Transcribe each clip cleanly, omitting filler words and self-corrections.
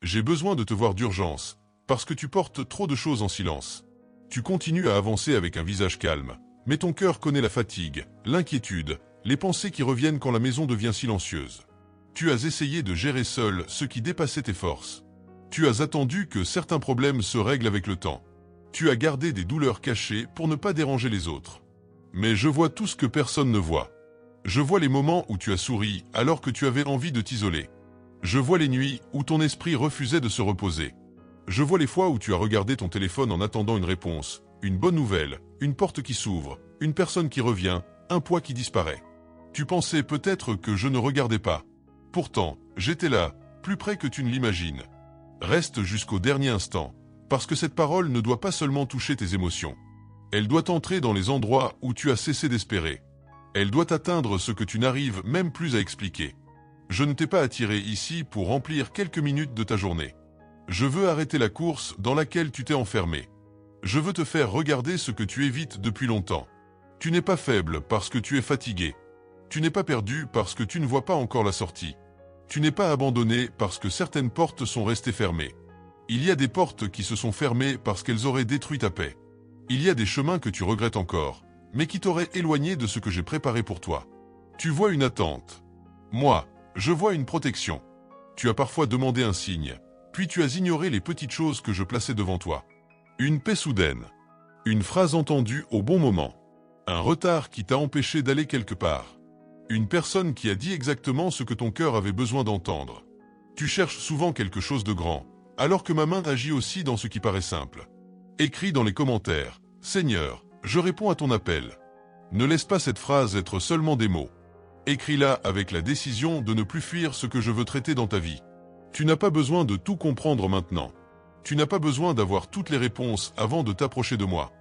J'ai besoin de te voir d'urgence, parce que tu portes trop de choses en silence. Tu continues à avancer avec un visage calme, mais ton cœur connaît la fatigue, l'inquiétude, les pensées qui reviennent quand la maison devient silencieuse. Tu as essayé de gérer seul ce qui dépassait tes forces. Tu as attendu que certains problèmes se règlent avec le temps. Tu as gardé des douleurs cachées pour ne pas déranger les autres. Mais je vois tout ce que personne ne voit. Je vois les moments où tu as souri alors que tu avais envie de t'isoler. Je vois les nuits où ton esprit refusait de se reposer. Je vois les fois où tu as regardé ton téléphone en attendant une réponse, une bonne nouvelle, une porte qui s'ouvre, une personne qui revient, un poids qui disparaît. Tu pensais peut-être que je ne regardais pas. Pourtant, j'étais là, plus près que tu ne l'imagines. Reste jusqu'au dernier instant, parce que cette parole ne doit pas seulement toucher tes émotions. Elle doit entrer dans les endroits où tu as cessé d'espérer. Elle doit atteindre ce que tu n'arrives même plus à expliquer. Je ne t'ai pas attiré ici pour remplir quelques minutes de ta journée. Je veux arrêter la course dans laquelle tu t'es enfermé. Je veux te faire regarder ce que tu évites depuis longtemps. Tu n'es pas faible parce que tu es fatigué. Tu n'es pas perdu parce que tu ne vois pas encore la sortie. Tu n'es pas abandonné parce que certaines portes sont restées fermées. Il y a des portes qui se sont fermées parce qu'elles auraient détruit ta paix. Il y a des chemins que tu regrettes encore, mais qui t'auraient éloigné de ce que j'ai préparé pour toi. Tu vois une attente. Moi, je vois une protection. Tu as parfois demandé un signe, puis tu as ignoré les petites choses que je plaçais devant toi. Une paix soudaine. Une phrase entendue au bon moment. Un retard qui t'a empêché d'aller quelque part. Une personne qui a dit exactement ce que ton cœur avait besoin d'entendre. Tu cherches souvent quelque chose de grand, alors que ma main agit aussi dans ce qui paraît simple. Écris dans les commentaires, « Seigneur, je réponds à ton appel ». Ne laisse pas cette phrase être seulement des mots. Écris-la avec la décision de ne plus fuir ce que je veux traiter dans ta vie. Tu n'as pas besoin de tout comprendre maintenant. Tu n'as pas besoin d'avoir toutes les réponses avant de t'approcher de moi.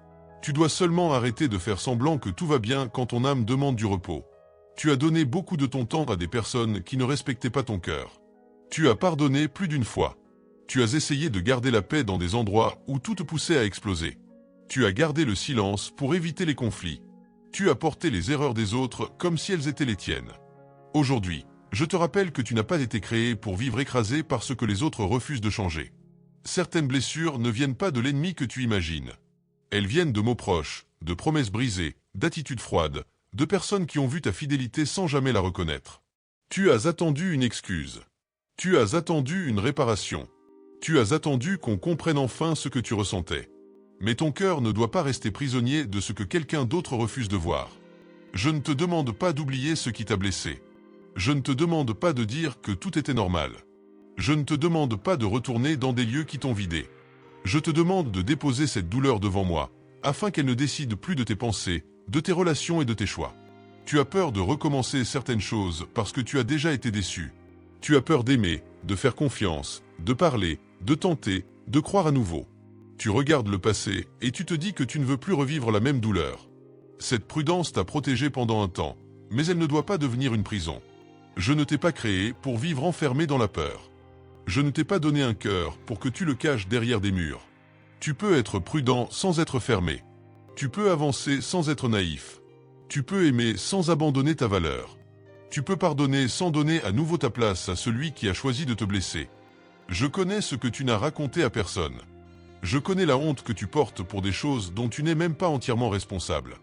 Tu dois seulement arrêter de faire semblant que tout va bien quand ton âme demande du repos. Tu as donné beaucoup de ton temps à des personnes qui ne respectaient pas ton cœur. Tu as pardonné plus d'une fois. Tu as essayé de garder la paix dans des endroits où tout te poussait à exploser. Tu as gardé le silence pour éviter les conflits. Tu as porté les erreurs des autres comme si elles étaient les tiennes. Aujourd'hui, je te rappelle que tu n'as pas été créé pour vivre écrasé par ce que les autres refusent de changer. Certaines blessures ne viennent pas de l'ennemi que tu imagines. Elles viennent de mots proches, de promesses brisées, d'attitudes froides, de personnes qui ont vu ta fidélité sans jamais la reconnaître. Tu as attendu une excuse. Tu as attendu une réparation. Tu as attendu qu'on comprenne enfin ce que tu ressentais. Mais ton cœur ne doit pas rester prisonnier de ce que quelqu'un d'autre refuse de voir. Je ne te demande pas d'oublier ce qui t'a blessé. Je ne te demande pas de dire que tout était normal. Je ne te demande pas de retourner dans des lieux qui t'ont vidé. Je te demande de déposer cette douleur devant moi, afin qu'elle ne décide plus de tes pensées, de tes relations et de tes choix. Tu as peur de recommencer certaines choses parce que tu as déjà été déçu. Tu as peur d'aimer, de faire confiance, de parler, de tenter, de croire à nouveau. Tu regardes le passé et tu te dis que tu ne veux plus revivre la même douleur. Cette prudence t'a protégé pendant un temps, mais elle ne doit pas devenir une prison. Je ne t'ai pas créé pour vivre enfermé dans la peur. Je ne t'ai pas donné un cœur pour que tu le caches derrière des murs. Tu peux être prudent sans être fermé. Tu peux avancer sans être naïf. Tu peux aimer sans abandonner ta valeur. Tu peux pardonner sans donner à nouveau ta place à celui qui a choisi de te blesser. Je connais ce que tu n'as raconté à personne. Je connais la honte que tu portes pour des choses dont tu n'es même pas entièrement responsable.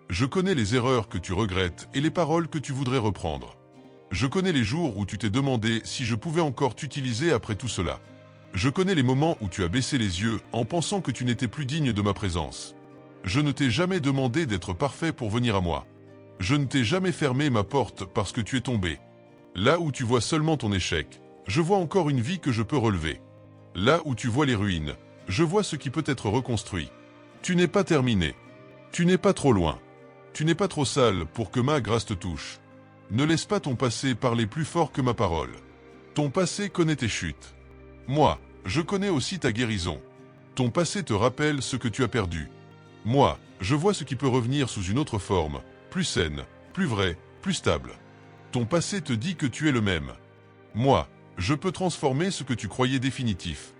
Je connais les erreurs que tu regrettes et les paroles que tu voudrais reprendre. Je connais les jours où tu t'es demandé si je pouvais encore t'utiliser après tout cela. Je connais les moments où tu as baissé les yeux en pensant que tu n'étais plus digne de ma présence. Je ne t'ai jamais demandé d'être parfait pour venir à moi. Je ne t'ai jamais fermé ma porte parce que tu es tombé. Là où tu vois seulement ton échec, je vois encore une vie que je peux relever. Là où tu vois les ruines, je vois ce qui peut être reconstruit. Tu n'es pas terminé. Tu n'es pas trop loin. Tu n'es pas trop sale pour que ma grâce te touche. Ne laisse pas ton passé parler plus fort que ma parole. Ton passé connaît tes chutes. Moi, je connais aussi ta guérison. Ton passé te rappelle ce que tu as perdu. Moi, je vois ce qui peut revenir sous une autre forme, plus saine, plus vraie, plus stable. Ton passé te dit que tu es le même. Moi, je peux transformer ce que tu croyais définitif.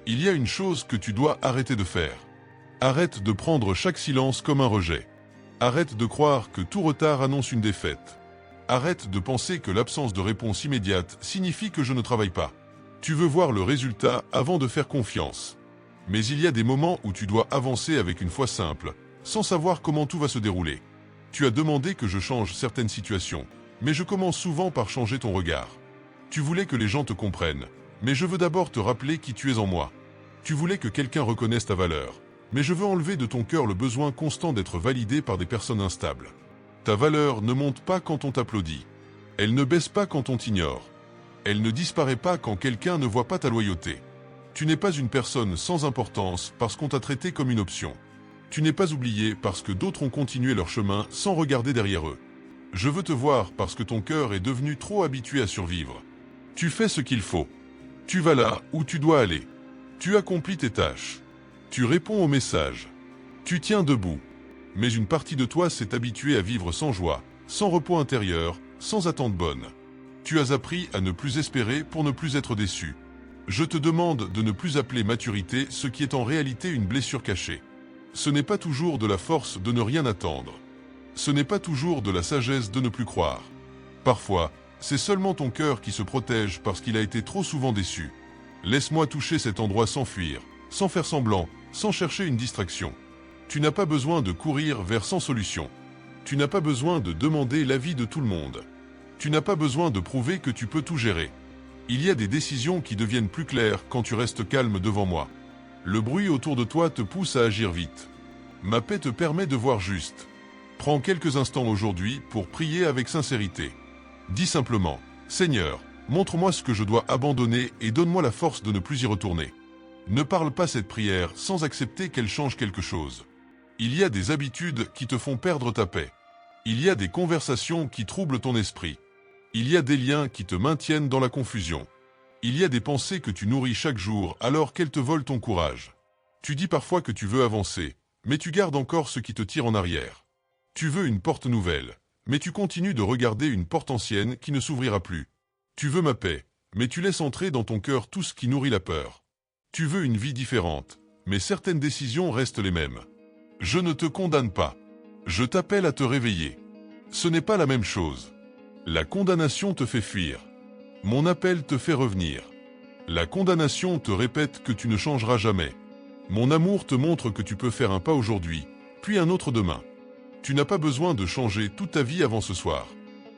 Il y a une chose que tu dois arrêter de faire. Arrête de prendre chaque silence comme un rejet. Arrête de croire que tout retard annonce une défaite. Arrête de penser que l'absence de réponse immédiate signifie que je ne travaille pas. Tu veux voir le résultat avant de faire confiance. Mais il y a des moments où tu dois avancer avec une foi simple, sans savoir comment tout va se dérouler. Tu as demandé que je change certaines situations, mais je commence souvent par changer ton regard. Tu voulais que les gens te comprennent, mais je veux d'abord te rappeler qui tu es en moi. Tu voulais que quelqu'un reconnaisse ta valeur, mais je veux enlever de ton cœur le besoin constant d'être validé par des personnes instables. Ta valeur ne monte pas quand on t'applaudit. Elle ne baisse pas quand on t'ignore. Elle ne disparaît pas quand quelqu'un ne voit pas ta loyauté. Tu n'es pas une personne sans importance parce qu'on t'a traité comme une option. Tu n'es pas oublié parce que d'autres ont continué leur chemin sans regarder derrière eux. Je veux te voir parce que ton cœur est devenu trop habitué à survivre. Tu fais ce qu'il faut. Tu vas là où tu dois aller. Tu accomplis tes tâches. Tu réponds aux messages. Tu tiens debout. Mais une partie de toi s'est habituée à vivre sans joie, sans repos intérieur, sans attente bonne. Tu as appris à ne plus espérer pour ne plus être déçu. Je te demande de ne plus appeler maturité ce qui est en réalité une blessure cachée. Ce n'est pas toujours de la force de ne rien attendre. Ce n'est pas toujours de la sagesse de ne plus croire. Parfois, c'est seulement ton cœur qui se protège parce qu'il a été trop souvent déçu. Laisse-moi toucher cet endroit sans fuir, sans faire semblant, sans chercher une distraction. Tu n'as pas besoin de courir vers sans solution. Tu n'as pas besoin de demander l'avis de tout le monde. Tu n'as pas besoin de prouver que tu peux tout gérer. Il y a des décisions qui deviennent plus claires quand tu restes calme devant moi. Le bruit autour de toi te pousse à agir vite. Ma paix te permet de voir juste. Prends quelques instants aujourd'hui pour prier avec sincérité. Dis simplement, Seigneur, montre-moi ce que je dois abandonner et donne-moi la force de ne plus y retourner. Ne parle pas cette prière sans accepter qu'elle change quelque chose. Il y a des habitudes qui te font perdre ta paix. Il y a des conversations qui troublent ton esprit. Il y a des liens qui te maintiennent dans la confusion. Il y a des pensées que tu nourris chaque jour alors qu'elles te volent ton courage. Tu dis parfois que tu veux avancer, mais tu gardes encore ce qui te tire en arrière. Tu veux une porte nouvelle, mais tu continues de regarder une porte ancienne qui ne s'ouvrira plus. Tu veux ma paix, mais tu laisses entrer dans ton cœur tout ce qui nourrit la peur. Tu veux une vie différente, mais certaines décisions restent les mêmes. Je ne te condamne pas. Je t'appelle à te réveiller. Ce n'est pas la même chose. La condamnation te fait fuir. Mon appel te fait revenir. La condamnation te répète que tu ne changeras jamais. Mon amour te montre que tu peux faire un pas aujourd'hui, puis un autre demain. Tu n'as pas besoin de changer toute ta vie avant ce soir.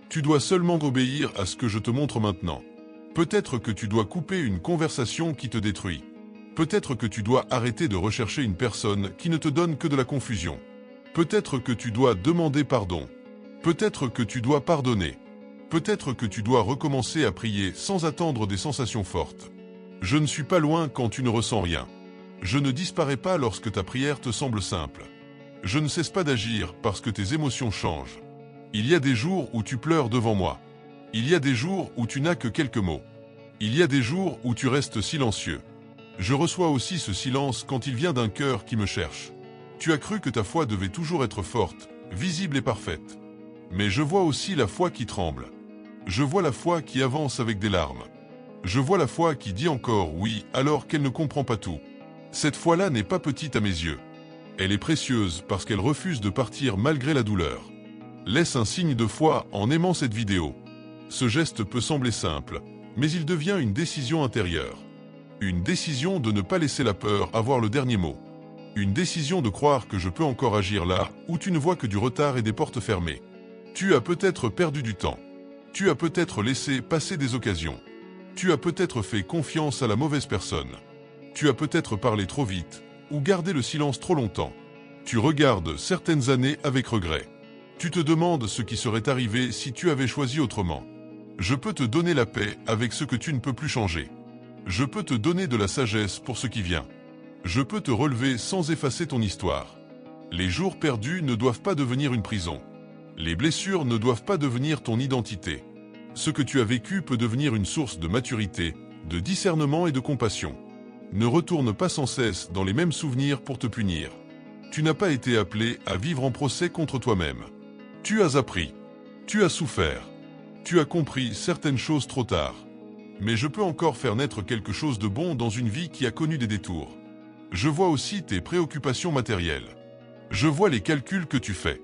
Tu dois seulement obéir à ce que je te montre maintenant. Peut-être que tu dois couper une conversation qui te détruit. Peut-être que tu dois arrêter de rechercher une personne qui ne te donne que de la confusion. Peut-être que tu dois demander pardon. Peut-être que tu dois pardonner. Peut-être que tu dois recommencer à prier sans attendre des sensations fortes. Je ne suis pas loin quand tu ne ressens rien. Je ne disparais pas lorsque ta prière te semble simple. Je ne cesse pas d'agir parce que tes émotions changent. Il y a des jours où tu pleures devant moi. Il y a des jours où tu n'as que quelques mots. Il y a des jours où tu restes silencieux. Je reçois aussi ce silence quand il vient d'un cœur qui me cherche. Tu as cru que ta foi devait toujours être forte, visible et parfaite. Mais je vois aussi la foi qui tremble. Je vois la foi qui avance avec des larmes. Je vois la foi qui dit encore oui alors qu'elle ne comprend pas tout. Cette foi-là n'est pas petite à mes yeux. Elle est précieuse parce qu'elle refuse de partir malgré la douleur. Laisse un signe de foi en aimant cette vidéo. Ce geste peut sembler simple, mais il devient une décision intérieure. Une décision de ne pas laisser la peur avoir le dernier mot. Une décision de croire que je peux encore agir là où tu ne vois que du retard et des portes fermées. Tu as peut-être perdu du temps. Tu as peut-être laissé passer des occasions. Tu as peut-être fait confiance à la mauvaise personne. Tu as peut-être parlé trop vite ou gardé le silence trop longtemps. Tu regardes certaines années avec regret. Tu te demandes ce qui serait arrivé si tu avais choisi autrement. Je peux te donner la paix avec ce que tu ne peux plus changer. Je peux te donner de la sagesse pour ce qui vient. Je peux te relever sans effacer ton histoire. Les jours perdus ne doivent pas devenir une prison. Les blessures ne doivent pas devenir ton identité. Ce que tu as vécu peut devenir une source de maturité, de discernement et de compassion. Ne retourne pas sans cesse dans les mêmes souvenirs pour te punir. Tu n'as pas été appelé à vivre en procès contre toi-même. Tu as appris. Tu as souffert. Tu as compris certaines choses trop tard. Mais je peux encore faire naître quelque chose de bon dans une vie qui a connu des détours. Je vois aussi tes préoccupations matérielles. Je vois les calculs que tu fais.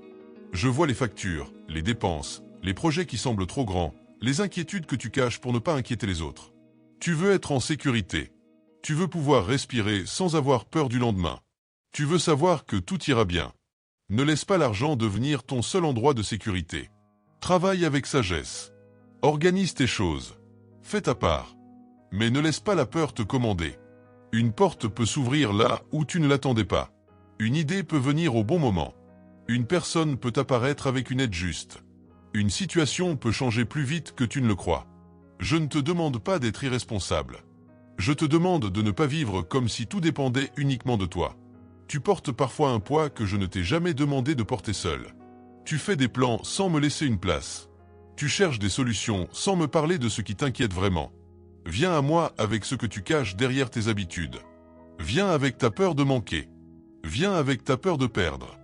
Je vois les factures, les dépenses, les projets qui semblent trop grands, les inquiétudes que tu caches pour ne pas inquiéter les autres. Tu veux être en sécurité. Tu veux pouvoir respirer sans avoir peur du lendemain. Tu veux savoir que tout ira bien. Ne laisse pas l'argent devenir ton seul endroit de sécurité. Travaille avec sagesse. Organise tes choses. Fais ta part. Mais ne laisse pas la peur te commander. Une porte peut s'ouvrir là où tu ne l'attendais pas. Une idée peut venir au bon moment. Une personne peut apparaître avec une aide juste. Une situation peut changer plus vite que tu ne le crois. Je ne te demande pas d'être irresponsable. Je te demande de ne pas vivre comme si tout dépendait uniquement de toi. Tu portes parfois un poids que je ne t'ai jamais demandé de porter seul. Tu fais des plans sans me laisser une place. Tu cherches des solutions sans me parler de ce qui t'inquiète vraiment. Viens à moi avec ce que tu caches derrière tes habitudes. Viens avec ta peur de manquer. Viens avec ta peur de perdre.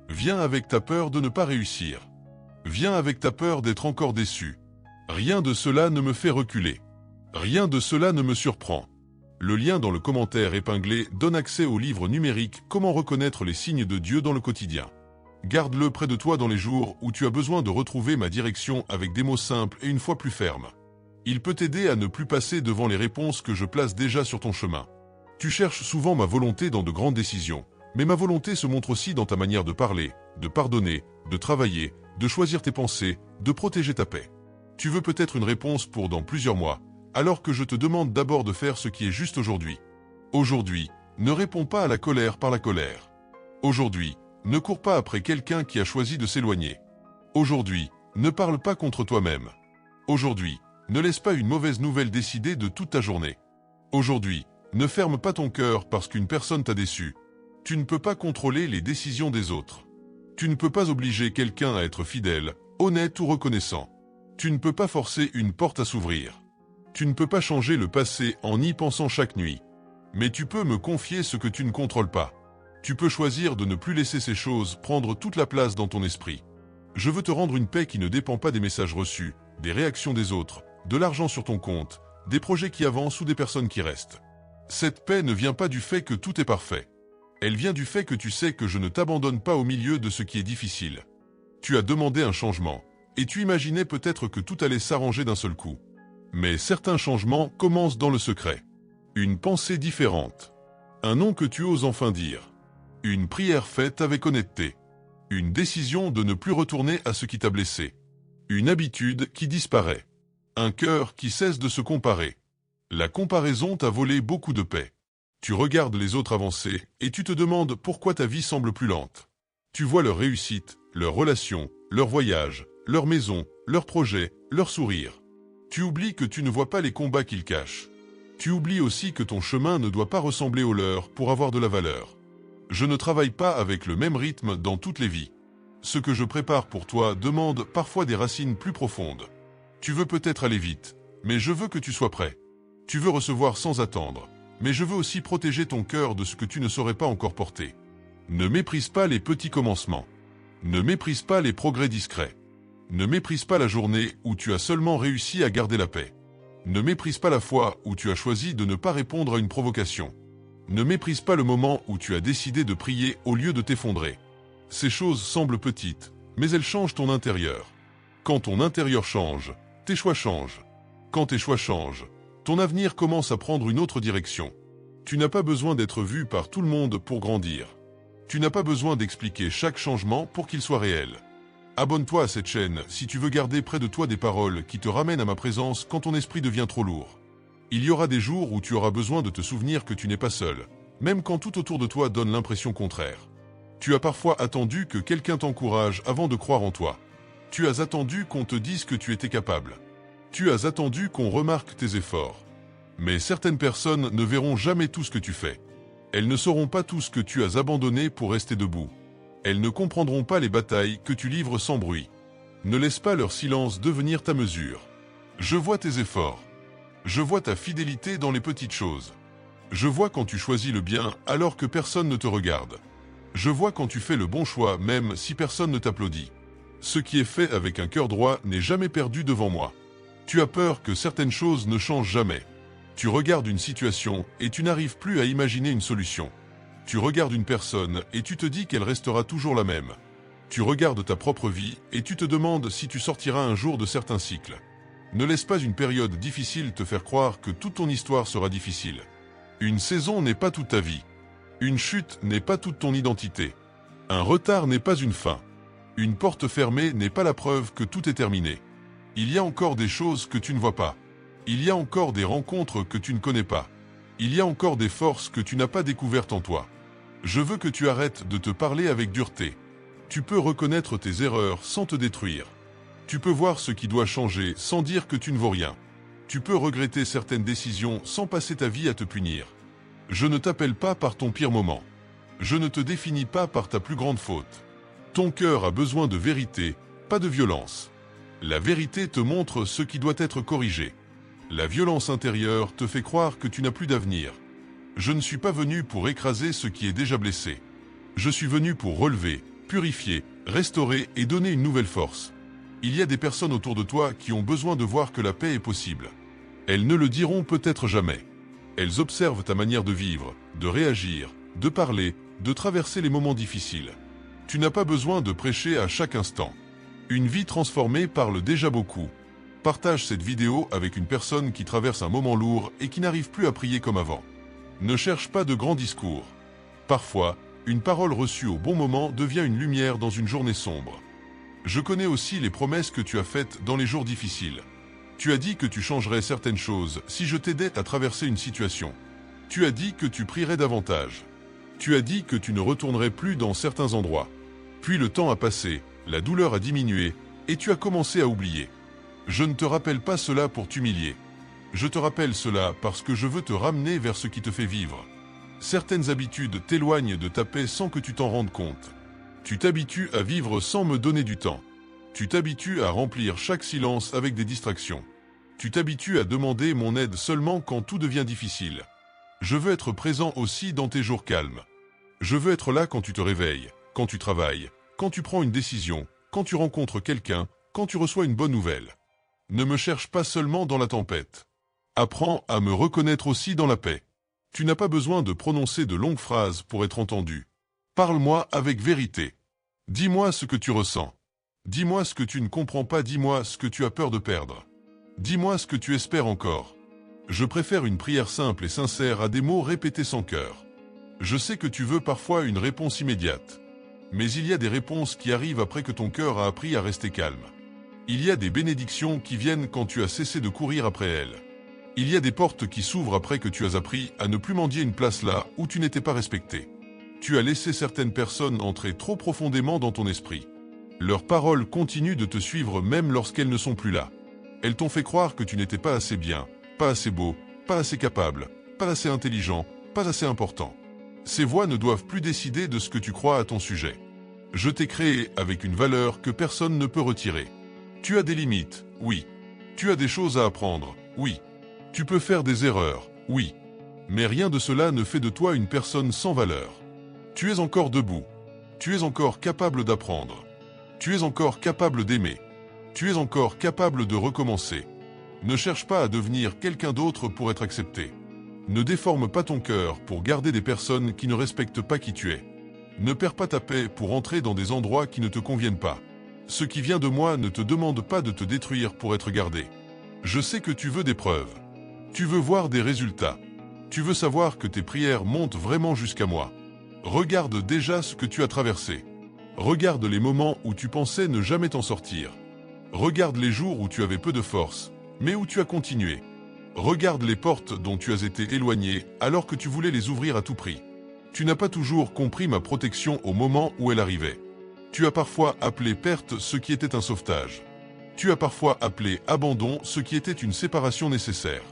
Viens avec ta peur de ne pas réussir. Viens avec ta peur d'être encore déçu. Rien de cela ne me fait reculer. Rien de cela ne me surprend. Le lien dans le commentaire épinglé donne accès au livre numérique « Comment reconnaître les signes de Dieu dans le quotidien ». Garde-le près de toi dans les jours où tu as besoin de retrouver ma direction avec des mots simples et une foi plus ferme. Il peut t'aider à ne plus passer devant les réponses que je place déjà sur ton chemin. Tu cherches souvent ma volonté dans de grandes décisions, mais ma volonté se montre aussi dans ta manière de parler, de pardonner, de travailler, de choisir tes pensées, de protéger ta paix. Tu veux peut-être une réponse pour dans plusieurs mois, alors que je te demande d'abord de faire ce qui est juste aujourd'hui. Aujourd'hui, ne réponds pas à la colère par la colère. Aujourd'hui, ne cours pas après quelqu'un qui a choisi de s'éloigner. Aujourd'hui, ne parle pas contre toi-même. Aujourd'hui, ne laisse pas une mauvaise nouvelle décider de toute ta journée. Aujourd'hui, ne ferme pas ton cœur parce qu'une personne t'a déçu. Tu ne peux pas contrôler les décisions des autres. Tu ne peux pas obliger quelqu'un à être fidèle, honnête ou reconnaissant. Tu ne peux pas forcer une porte à s'ouvrir. Tu ne peux pas changer le passé en y pensant chaque nuit. Mais tu peux me confier ce que tu ne contrôles pas. Tu peux choisir de ne plus laisser ces choses prendre toute la place dans ton esprit. Je veux te rendre une paix qui ne dépend pas des messages reçus, des réactions des autres, de l'argent sur ton compte, des projets qui avancent ou des personnes qui restent. Cette paix ne vient pas du fait que tout est parfait. Elle vient du fait que tu sais que je ne t'abandonne pas au milieu de ce qui est difficile. Tu as demandé un changement, et tu imaginais peut-être que tout allait s'arranger d'un seul coup. Mais certains changements commencent dans le secret. Une pensée différente. Un nom que tu oses enfin dire. Une prière faite avec honnêteté. Une décision de ne plus retourner à ce qui t'a blessé. Une habitude qui disparaît. Un cœur qui cesse de se comparer. La comparaison t'a volé beaucoup de paix. Tu regardes les autres avancer et tu te demandes pourquoi ta vie semble plus lente. Tu vois leur réussite, leurs relations, leurs voyages, leurs maisons, leurs projets, leurs sourires. Tu oublies que tu ne vois pas les combats qu'ils cachent. Tu oublies aussi que ton chemin ne doit pas ressembler au leur pour avoir de la valeur. Je ne travaille pas avec le même rythme dans toutes les vies. Ce que je prépare pour toi demande parfois des racines plus profondes. Tu veux peut-être aller vite, mais je veux que tu sois prêt. Tu veux recevoir sans attendre, mais je veux aussi protéger ton cœur de ce que tu ne saurais pas encore porter. Ne méprise pas les petits commencements. Ne méprise pas les progrès discrets. Ne méprise pas la journée où tu as seulement réussi à garder la paix. Ne méprise pas la fois où tu as choisi de ne pas répondre à une provocation. Ne méprise pas le moment où tu as décidé de prier au lieu de t'effondrer. Ces choses semblent petites, mais elles changent ton intérieur. Quand ton intérieur change, tes choix changent. Quand tes choix changent, ton avenir commence à prendre une autre direction. Tu n'as pas besoin d'être vu par tout le monde pour grandir. Tu n'as pas besoin d'expliquer chaque changement pour qu'il soit réel. Abonne-toi à cette chaîne si tu veux garder près de toi des paroles qui te ramènent à ma présence quand ton esprit devient trop lourd. Il y aura des jours où tu auras besoin de te souvenir que tu n'es pas seul, même quand tout autour de toi donne l'impression contraire. Tu as parfois attendu que quelqu'un t'encourage avant de croire en toi. Tu as attendu qu'on te dise que tu étais capable. Tu as attendu qu'on remarque tes efforts. Mais certaines personnes ne verront jamais tout ce que tu fais. Elles ne sauront pas tout ce que tu as abandonné pour rester debout. Elles ne comprendront pas les batailles que tu livres sans bruit. Ne laisse pas leur silence devenir ta mesure. Je vois tes efforts. Je vois ta fidélité dans les petites choses. Je vois quand tu choisis le bien alors que personne ne te regarde. Je vois quand tu fais le bon choix même si personne ne t'applaudit. Ce qui est fait avec un cœur droit n'est jamais perdu devant moi. Tu as peur que certaines choses ne changent jamais. Tu regardes une situation et tu n'arrives plus à imaginer une solution. Tu regardes une personne et tu te dis qu'elle restera toujours la même. Tu regardes ta propre vie et tu te demandes si tu sortiras un jour de certains cycles. Ne laisse pas une période difficile te faire croire que toute ton histoire sera difficile. Une saison n'est pas toute ta vie. Une chute n'est pas toute ton identité. Un retard n'est pas une fin. Une porte fermée n'est pas la preuve que tout est terminé. Il y a encore des choses que tu ne vois pas. Il y a encore des rencontres que tu ne connais pas. Il y a encore des forces que tu n'as pas découvertes en toi. Je veux que tu arrêtes de te parler avec dureté. Tu peux reconnaître tes erreurs sans te détruire. Tu peux voir ce qui doit changer sans dire que tu ne vaux rien. Tu peux regretter certaines décisions sans passer ta vie à te punir. Je ne t'appelle pas par ton pire moment. Je ne te définis pas par ta plus grande faute. Ton cœur a besoin de vérité, pas de violence. La vérité te montre ce qui doit être corrigé. La violence intérieure te fait croire que tu n'as plus d'avenir. Je ne suis pas venu pour écraser ce qui est déjà blessé. Je suis venu pour relever, purifier, restaurer et donner une nouvelle force. Il y a des personnes autour de toi qui ont besoin de voir que la paix est possible. Elles ne le diront peut-être jamais. Elles observent ta manière de vivre, de réagir, de parler, de traverser les moments difficiles. Tu n'as pas besoin de prêcher à chaque instant. Une vie transformée parle déjà beaucoup. Partage cette vidéo avec une personne qui traverse un moment lourd et qui n'arrive plus à prier comme avant. Ne cherche pas de grands discours. Parfois, une parole reçue au bon moment devient une lumière dans une journée sombre. Je connais aussi les promesses que tu as faites dans les jours difficiles. Tu as dit que tu changerais certaines choses si je t'aidais à traverser une situation. Tu as dit que tu prierais davantage. Tu as dit que tu ne retournerais plus dans certains endroits. Puis le temps a passé, la douleur a diminué, et tu as commencé à oublier. Je ne te rappelle pas cela pour t'humilier. Je te rappelle cela parce que je veux te ramener vers ce qui te fait vivre. Certaines habitudes t'éloignent de ta paix sans que tu t'en rendes compte. Tu t'habitues à vivre sans me donner du temps. Tu t'habitues à remplir chaque silence avec des distractions. Tu t'habitues à demander mon aide seulement quand tout devient difficile. Je veux être présent aussi dans tes jours calmes. Je veux être là quand tu te réveilles, quand tu travailles, quand tu prends une décision, quand tu rencontres quelqu'un, quand tu reçois une bonne nouvelle. Ne me cherche pas seulement dans la tempête. Apprends à me reconnaître aussi dans la paix. Tu n'as pas besoin de prononcer de longues phrases pour être entendu. Parle-moi avec vérité. Dis-moi ce que tu ressens. Dis-moi ce que tu ne comprends pas, dis-moi ce que tu as peur de perdre. Dis-moi ce que tu espères encore. Je préfère une prière simple et sincère à des mots répétés sans cœur. Je sais que tu veux parfois une réponse immédiate. Mais il y a des réponses qui arrivent après que ton cœur a appris à rester calme. Il y a des bénédictions qui viennent quand tu as cessé de courir après elles. Il y a des portes qui s'ouvrent après que tu as appris à ne plus mendier une place là où tu n'étais pas respecté. Tu as laissé certaines personnes entrer trop profondément dans ton esprit. Leurs paroles continuent de te suivre même lorsqu'elles ne sont plus là. Elles t'ont fait croire que tu n'étais pas assez bien, pas assez beau, pas assez capable, pas assez intelligent, pas assez important. Ces voix ne doivent plus décider de ce que tu crois à ton sujet. Je t'ai créé avec une valeur que personne ne peut retirer. Tu as des limites, oui. Tu as des choses à apprendre, oui. Tu peux faire des erreurs, oui. Mais rien de cela ne fait de toi une personne sans valeur. Tu es encore debout. Tu es encore capable d'apprendre. Tu es encore capable d'aimer. Tu es encore capable de recommencer. Ne cherche pas à devenir quelqu'un d'autre pour être accepté. Ne déforme pas ton cœur pour garder des personnes qui ne respectent pas qui tu es. Ne perds pas ta paix pour entrer dans des endroits qui ne te conviennent pas. Ce qui vient de moi ne te demande pas de te détruire pour être gardé. Je sais que tu veux des preuves. Tu veux voir des résultats. Tu veux savoir que tes prières montent vraiment jusqu'à moi. Regarde déjà ce que tu as traversé. Regarde les moments où tu pensais ne jamais t'en sortir. Regarde les jours où tu avais peu de force, mais où tu as continué. Regarde les portes dont tu as été éloigné alors que tu voulais les ouvrir à tout prix. Tu n'as pas toujours compris ma protection au moment où elle arrivait. Tu as parfois appelé perte ce qui était un sauvetage. Tu as parfois appelé abandon ce qui était une séparation nécessaire.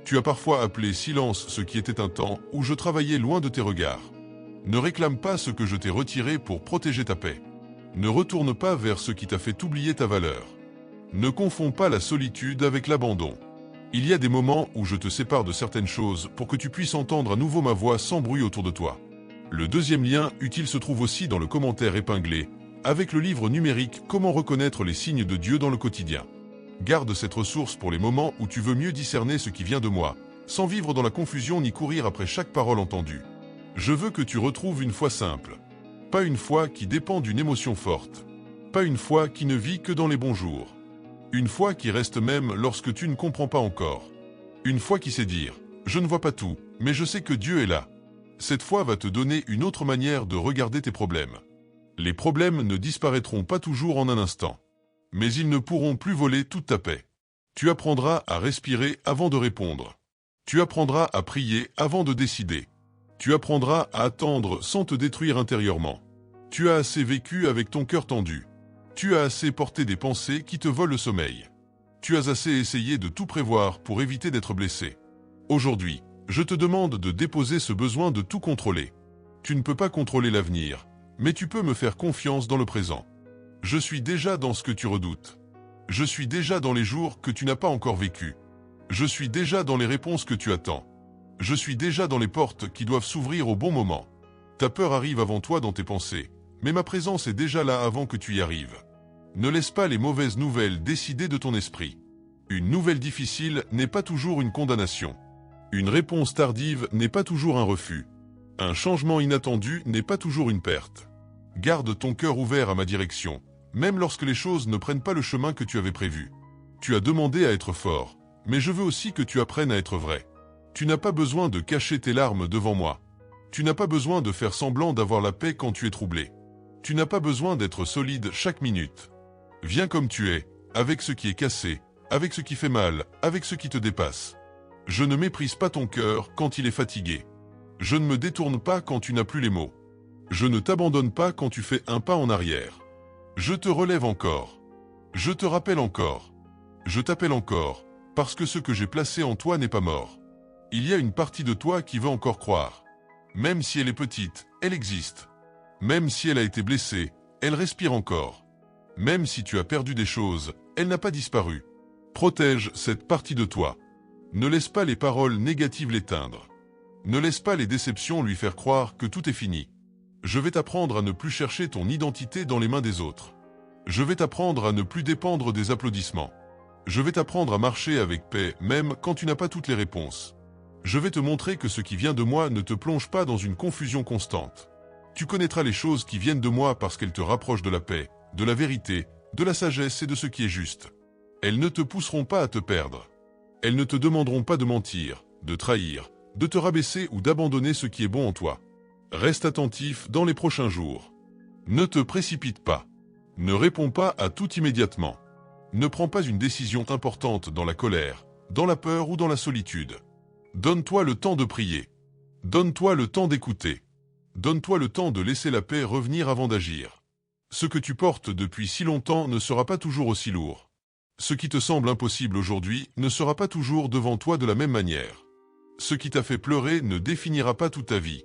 Tu as parfois appelé silence ce qui était un temps où je travaillais loin de tes regards. Ne réclame pas ce que je t'ai retiré pour protéger ta paix. Ne retourne pas vers ce qui t'a fait oublier ta valeur. Ne confonds pas la solitude avec l'abandon. Il y a des moments où je te sépare de certaines choses pour que tu puisses entendre à nouveau ma voix sans bruit autour de toi. Le deuxième lien utile se trouve aussi dans le commentaire épinglé, avec le livre numérique Comment reconnaître les signes de Dieu dans le quotidien. Garde cette ressource pour les moments où tu veux mieux discerner ce qui vient de moi, sans vivre dans la confusion ni courir après chaque parole entendue. Je veux que tu retrouves une foi simple. Pas une foi qui dépend d'une émotion forte. Pas une foi qui ne vit que dans les bons jours. Une foi qui reste même lorsque tu ne comprends pas encore. Une foi qui sait dire « Je ne vois pas tout, mais je sais que Dieu est là ». Cette foi va te donner une autre manière de regarder tes problèmes. Les problèmes ne disparaîtront pas toujours en un instant. Mais ils ne pourront plus voler toute ta paix. Tu apprendras à respirer avant de répondre. Tu apprendras à prier avant de décider. Tu apprendras à attendre sans te détruire intérieurement. Tu as assez vécu avec ton cœur tendu. Tu as assez porté des pensées qui te volent le sommeil. Tu as assez essayé de tout prévoir pour éviter d'être blessé. Aujourd'hui, je te demande de déposer ce besoin de tout contrôler. Tu ne peux pas contrôler l'avenir, mais tu peux me faire confiance dans le présent. Je suis déjà dans ce que tu redoutes. Je suis déjà dans les jours que tu n'as pas encore vécus. Je suis déjà dans les réponses que tu attends. Je suis déjà dans les portes qui doivent s'ouvrir au bon moment. Ta peur arrive avant toi dans tes pensées, mais ma présence est déjà là avant que tu y arrives. Ne laisse pas les mauvaises nouvelles décider de ton esprit. Une nouvelle difficile n'est pas toujours une condamnation. Une réponse tardive n'est pas toujours un refus. Un changement inattendu n'est pas toujours une perte. Garde ton cœur ouvert à ma direction, même lorsque les choses ne prennent pas le chemin que tu avais prévu. Tu as demandé à être fort, mais je veux aussi que tu apprennes à être vrai. Tu n'as pas besoin de cacher tes larmes devant moi. Tu n'as pas besoin de faire semblant d'avoir la paix quand tu es troublé. Tu n'as pas besoin d'être solide chaque minute. Viens comme tu es, avec ce qui est cassé, avec ce qui fait mal, avec ce qui te dépasse. Je ne méprise pas ton cœur quand il est fatigué. Je ne me détourne pas quand tu n'as plus les mots. Je ne t'abandonne pas quand tu fais un pas en arrière. Je te relève encore. Je te rappelle encore. Je t'appelle encore, parce que ce que j'ai placé en toi n'est pas mort. Il y a une partie de toi qui veut encore croire. Même si elle est petite, elle existe. Même si elle a été blessée, elle respire encore. Même si tu as perdu des choses, elle n'a pas disparu. Protège cette partie de toi. Ne laisse pas les paroles négatives l'éteindre. Ne laisse pas les déceptions lui faire croire que tout est fini. Je vais t'apprendre à ne plus chercher ton identité dans les mains des autres. Je vais t'apprendre à ne plus dépendre des applaudissements. Je vais t'apprendre à marcher avec paix, même quand tu n'as pas toutes les réponses. Je vais te montrer que ce qui vient de moi ne te plonge pas dans une confusion constante. Tu connaîtras les choses qui viennent de moi parce qu'elles te rapprochent de la paix, de la vérité, de la sagesse et de ce qui est juste. Elles ne te pousseront pas à te perdre. Elles ne te demanderont pas de mentir, de trahir, de te rabaisser ou d'abandonner ce qui est bon en toi. Reste attentif dans les prochains jours. Ne te précipite pas. Ne réponds pas à tout immédiatement. Ne prends pas une décision importante dans la colère, dans la peur ou dans la solitude. Donne-toi le temps de prier. Donne-toi le temps d'écouter. Donne-toi le temps de laisser la paix revenir avant d'agir. Ce que tu portes depuis si longtemps ne sera pas toujours aussi lourd. Ce qui te semble impossible aujourd'hui ne sera pas toujours devant toi de la même manière. Ce qui t'a fait pleurer ne définira pas toute ta vie.